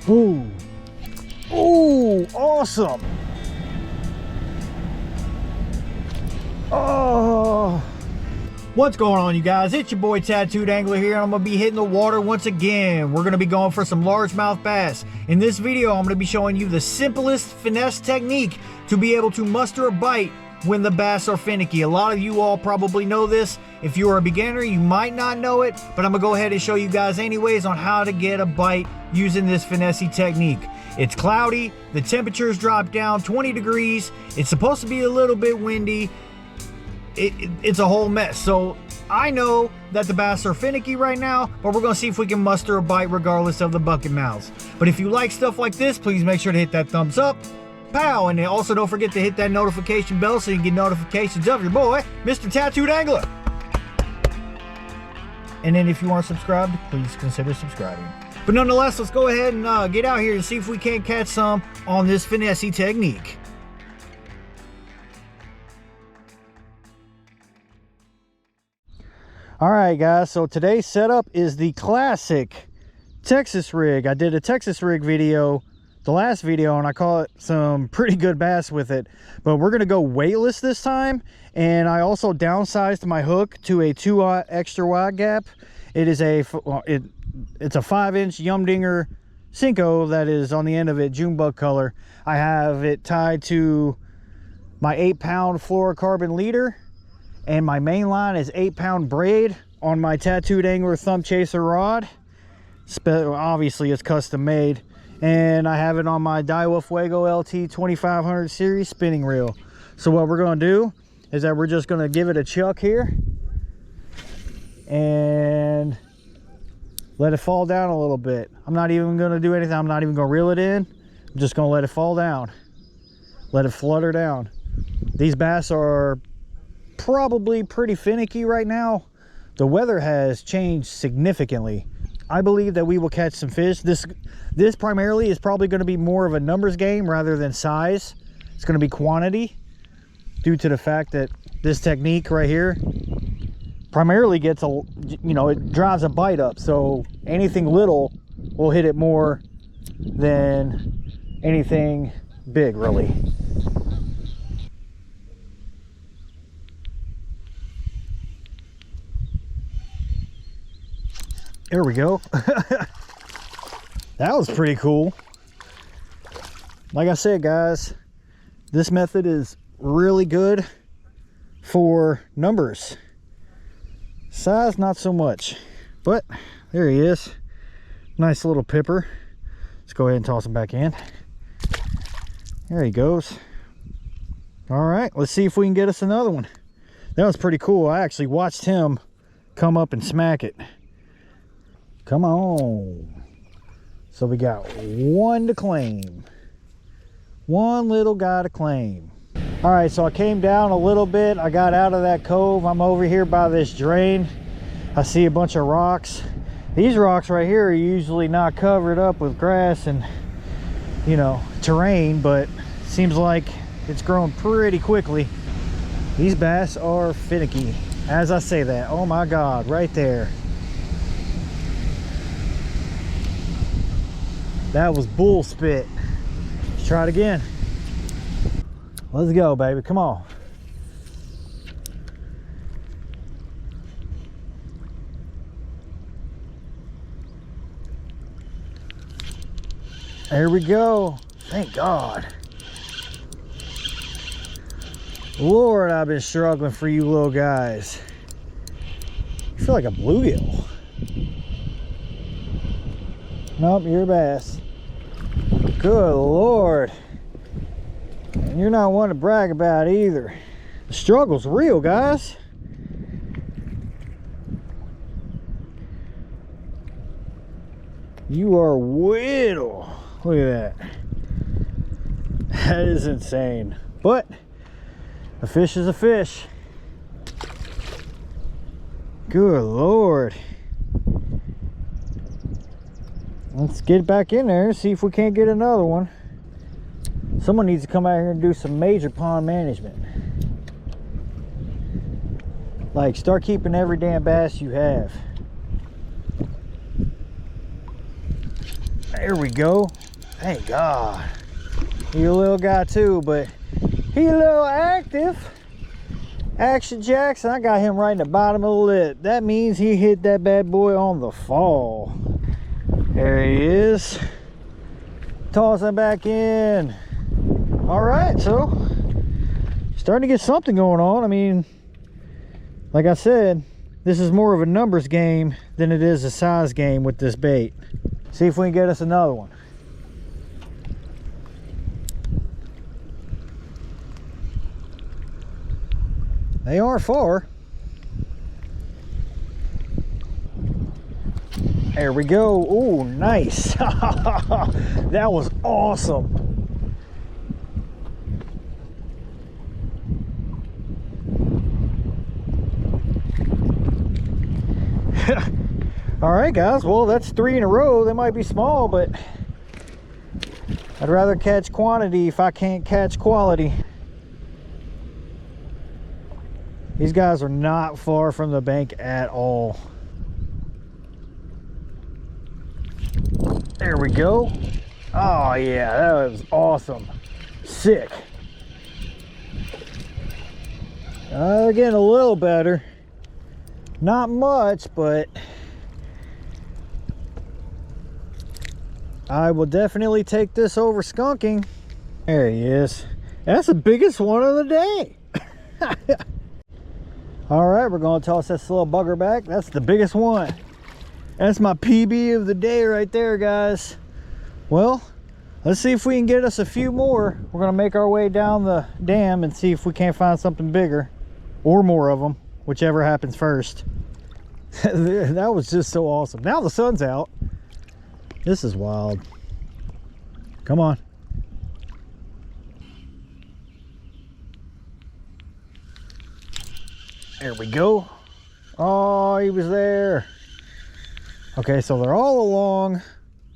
Ooh. Ooh, awesome. Oh. What's going on, you guys? It's your boy Tattooed Angler here, and I'm gonna be hitting the water once again. We're gonna be going for some largemouth bass. In this video, I'm gonna be showing you the simplest finesse technique to be able to muster a bite when the bass are finicky. A lot of you all probably know this. If you are a beginner, you might not know it, but I'm gonna go ahead and show you guys anyways on how to get a bite using this finessey technique. It's cloudy, the temperatures drop down 20 degrees, it's supposed to be a little bit windy. It's a whole mess. So I know that the bass are finicky right now, but we're gonna see if we can muster a bite regardless of the bucket mouths. But if you like stuff like this, please make sure to hit that thumbs up, pow, and then also don't forget to hit that notification bell so you can get notifications of your boy, Mr. Tattooed Angler. And then if you aren't subscribed, please consider subscribing. But nonetheless, let's go ahead and get out here and see if we can't catch some on this finessey technique. All right, guys, so today's setup is the classic Texas rig. I did a Texas rig video, the last video, and I caught some pretty good bass with it. But we're gonna go weightless this time, and I also downsized my hook to a 2/0 extra wide gap. It is it's a 5-inch Yumdinger Cinco that is on the end of it Junebug color. I have it tied to my 8-pound fluorocarbon leader, and my main line is 8-pound braid on my Tattooed Angler thumb chaser rod. Obviously it's custom made, and I have it on my Daiwa Fuego LT 2500 series spinning reel. So what we're going to do is that we're just going to give it a chuck here and let it fall down a little bit. I'm not even going to do anything. I'm not even going to reel it in. I'm just going to let it fall down, let it flutter down. These bass are probably pretty finicky right now. The weather has changed significantly. I believe that we will catch some fish. This primarily is probably going to be more of a numbers game rather than size. It's going to be quantity, due to the fact that this technique right here primarily gets it drives a bite up. So anything little will hit it more than anything big, really. There we go. That was pretty cool. Like I said, guys, this method is really good for numbers. Size, not so much. But there he is. Nice little pipper. Let's go ahead and toss him back in. There he goes. All right, let's see if we can get us another one. That was pretty cool. I actually watched him come up and smack it. Come on. So we got one to claim. One little guy to claim. All right, so I came down a little bit. I got out of that cove. I'm over here by this drain. I see a bunch of rocks. These rocks right here are usually not covered up with grass and, terrain, but seems like it's grown pretty quickly. These bass are finicky. As I say that, oh my God, right there. That was bull spit. Let's try it again. Let's go, baby. Come on. There we go. Thank God. Lord, I've been struggling for you little guys. You feel like a bluegill. Nope, you're a bass. Good Lord. And you're not one to brag about either. The struggle's real, guys. You are whittle. Look at that. That is insane. But a fish is a fish. Good Lord. Let's get back in there and see if we can't get another one. Someone needs to come out here and do some major pond management. Like, start keeping every damn bass you have. There we go. Thank God. He a little guy too, but he a little active. Action Jackson, I got him right in the bottom of the lip. That means he hit that bad boy on the fall. There he is. Toss him back in. All right, so starting to get something going on. I mean, like I said, this is more of a numbers game than it is a size game with this bait. See if we can get us another one. They aren't far. There we go. Oh, nice. That was awesome. All right, guys. Well, that's 3 in a row. They might be small, but I'd rather catch quantity if I can't catch quality. These guys are not far from the bank at all. There we go. Oh yeah, that was awesome. Sick. Getting a little better. Not much, but I will definitely take this over skunking. There he is. That's the biggest one of the day. All right, we're gonna toss this little bugger back. That's the biggest one. That's my PB of the day right there, guys. Well, let's see if we can get us a few more. We're gonna make our way down the dam and see if we can't find something bigger or more of them, whichever happens first. That was just so awesome. Now the sun's out. This is wild. Come on. There we go. Oh, he was there. Okay, so they're all along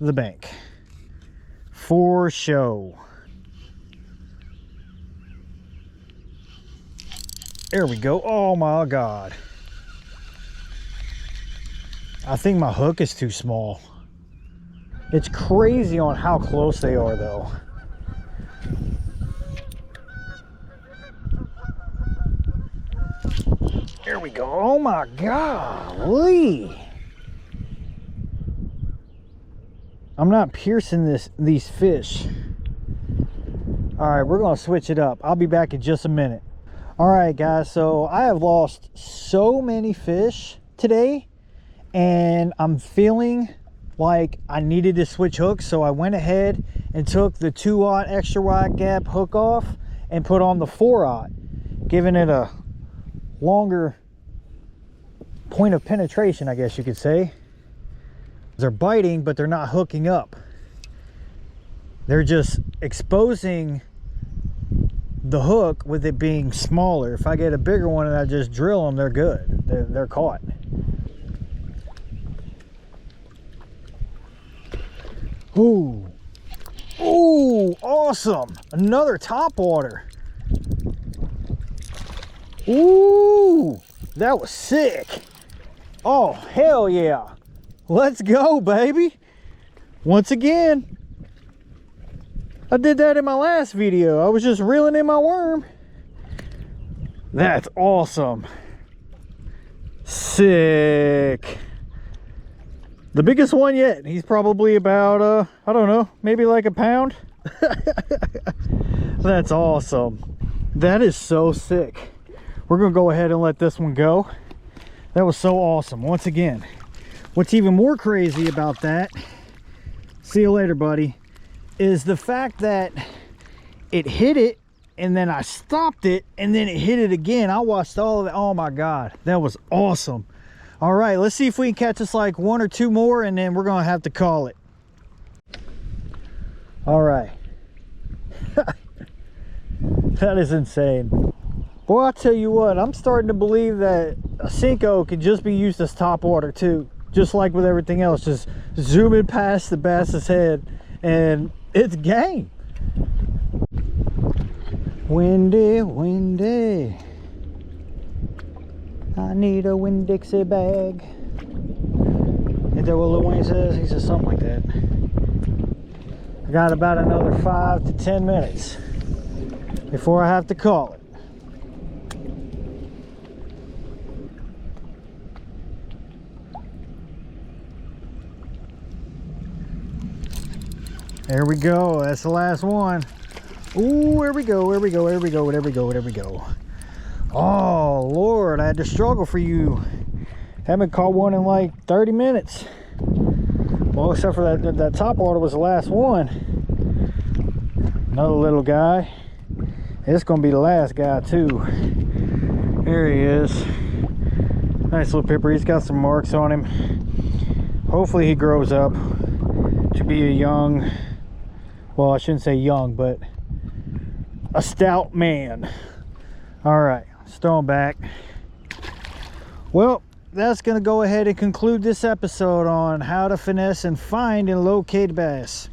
the bank for show. There we go. Oh my God. I think my hook is too small. It's crazy on how close they are though. There we go. Oh my golly. I'm not piercing these fish. All right, we're gonna switch it up. I'll be back in just a minute. All right, guys, so I have lost so many fish today and I'm feeling like I needed to switch hooks, so I went ahead and took the 2/0 extra wide gap hook off and put on the 4/0, giving it a longer point of penetration, I guess you could say. They're biting, but they're not hooking up. They're just exposing the hook with it being smaller. If I get a bigger one and I just drill them, they're good. They're caught. Ooh. Ooh, awesome. Another topwater. Ooh, that was sick. Oh, hell yeah. Let's go, baby. Once again, I did that in my last video. I was just reeling in my worm. That's awesome. Sick. The biggest one yet. He's probably about, I don't know, maybe like a pound. That's awesome. That is so sick. We're gonna go ahead and let this one go. That was so awesome. Once again, what's even more crazy about that, see you later, buddy, is the fact that it hit it and then I stopped it and then it hit it again. I watched all of it. Oh my God, that was awesome. All right, let's see if we can catch us like 1 or 2 more and then we're gonna have to call it. All right. That is insane. Boy, I tell you what, I'm starting to believe that a Cinco can just be used as top water too. Just like with everything else, just zooming past the bass's head and it's game. Windy, windy. I need a Winn-Dixie bag. Ain't that what Lil Wayne says? He says something like that. got about another 5 to 10 minutes before I have to call it. There we go. That's the last one. Ooh, there we go. There we go. There we go. There we go. There we go. Oh, Lord, I had to struggle for you. Haven't caught one in like 30 minutes. Well, except for that top water was the last one. Another little guy. It's going to be the last guy, too. There he is. Nice little pipper. He's got some marks on him. Hopefully he grows up to be a young... Well, I shouldn't say young, but a stout man. All right, let's throw him back. Well, that's going to go ahead and conclude this episode on how to finesse and find and locate bass.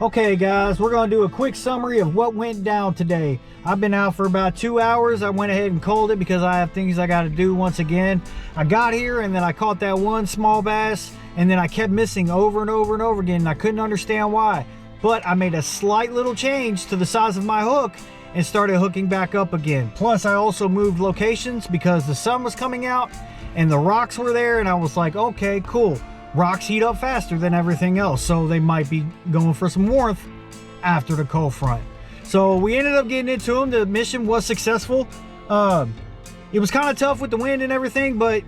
Okay guys, we're going to do a quick summary of what went down today. I've been out for about 2 hours. I went ahead and called it because I have things I got to do once again. I got here and then I caught that one small bass, and then I kept missing over and over and over again, and I couldn't understand why. But I made a slight little change to the size of my hook and started hooking back up again. Plus I also moved locations because the sun was coming out and the rocks were there, and I was like, okay, cool. Rocks heat up faster than everything else, so they might be going for some warmth after the cold front. So we ended up getting into them. The mission was successful. It was kind of tough with the wind and everything, but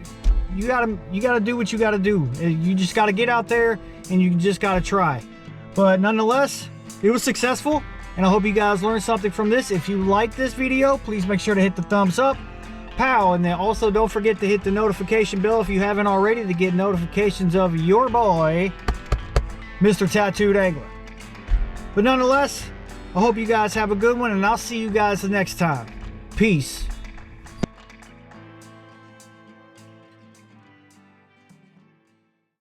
you gotta do what you gotta do. You just gotta get out there and you just gotta try. But nonetheless, it was successful, and I hope you guys learned something from this. If you like this video, please make sure to hit the thumbs up. Pow, and then also don't forget to hit the notification bell if you haven't already to get notifications of your boy, Mr. Tattooed Angler. But nonetheless, I hope you guys have a good one, and I'll see you guys the next time. Peace.